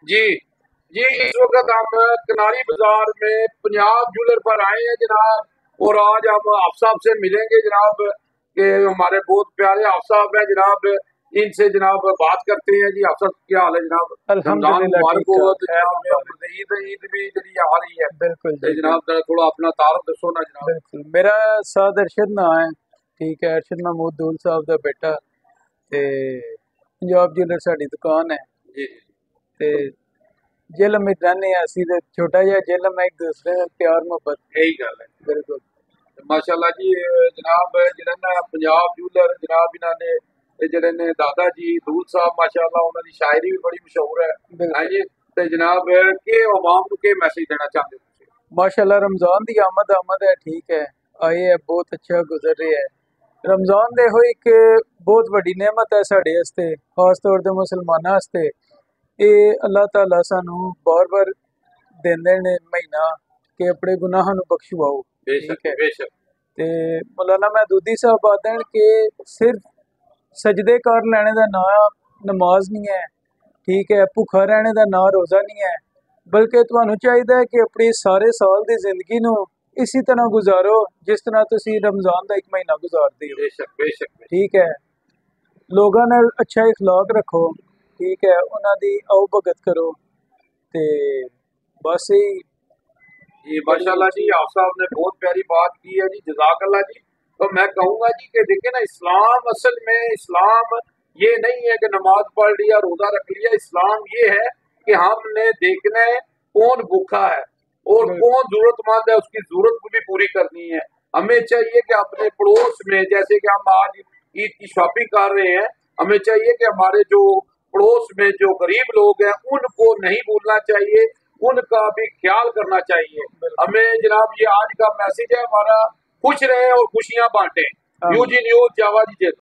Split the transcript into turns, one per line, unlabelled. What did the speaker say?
जी जी, इस वक्त हम कनारी बाजार में पंजाब ज्वेलर पर आए हैं जनाब। और आज हम आप साहब से मिलेंगे जनाब, के हमारे बहुत प्यारे आप साहब हैं जनाब। इनसे जनाब बात करते हैं। जी आप साहब क्या हाल है जनाब? रमजान
अल्हम्दुलिल्लाह ठीक
मुबारक हो
ठाक है
जनाब। ईद ईद भी जी आ रही है
बिल्कुल
तो
जी
जनाब जरा थोड़ा अपना तारुफ दसो ना जनाब।
बिल्कुल मेरा साद अरशद ना है। ठीक है, अरशद महमूद दूल साहब का बेटा ते पंजाब ज्वेलर साडी दुकान है
जी
ते जिलम में रहने असी ते छोटा जिहा जिलम है, एक दूसरे नाल प्यार मोहब्बत।
यही गल है
बिल्कुल
माशाल्लाह जी। जनाब जिहड़ा ना पंजाब ज्वेलर जनाब इन्हां ने ਜਿਹੜੇ ਨੇ ਦਾਦਾ जी दूल साहब माशाल्लाह ਉਹਨਾਂ ਦੀ शायरी भी बड़ी मशहूर है। हाँ
बिल्कुल
जी ते जनाब के अवाम ਨੂੰ के मैसेज देना चाहते हो ਤੁਸੀਂ?
माशाल्लाह रमजान दी आमद है। ठीक है, आए है बहुत अच्छा गुजर रहा है। रमजान देखो एक बहुत बड़ी नेमत है साढ़े वास्ते, खास तौर ते मुसलमानां वास्ते। ये अल्लाह ताला सानू बार बार देंदे ने महीना कि अपने गुनाहां नू बख्शवाओ। ठीक
बेशक
है,
बेशक।
ते मौलाना महदूदी साहब आखदे न कि सिर्फ सजदे कर लैने दा नां नमाज नहीं है। ठीक है, भुखा रहने दा नां रोज़ा नहीं है, बल्कि तुहानू चाहिदा है कि अपनी सारे साल दी जिंदगी नू इसी तरह गुजारो जिस तरह तुसी रमजान दा एक महीना गुजारदे हो।
बेशक बेशक बेशक।
ठीक है, लोगां नाल अच्छा इखलाक रखो। ठीक है, उन्हां दी आओ भगत करो ते बस यही
जी
बड़ी
माशाल्लाह जी,
अच्छी।
आप साहब ने बहुत प्यारी बात की है जी, जज़ाकल्लाह जी। तो मैं कहूँगा जी कि देखिए ना, इस्लाम असल में इस्लाम ये नहीं है कि नमाज पढ़ लिया रोज़ा रख लिया। इस्लाम ये है कि हमने देखना है कौन भूखा है और
बिल्कुल
कौन ज़रूरतमंद है, उसकी ज़रूरत को भी पूरी करनी है। हमें चाहिए कि अपने पड़ोस में, जैसे कि हम आज ईद की शॉपिंग कर रहे हैं, हमें चाहिए कि हमारे जो पड़ोस में जो गरीब लोग हैं उनको नहीं भूलना चाहिए, उनका भी ख्याल करना चाहिए।
बिल्कुल।
हमें जनाब ये आज का मैसेज है हमारा, खुश रहें और खुशियां बांटें। न्यू
आमीन।
जी न्यूज जावा जी।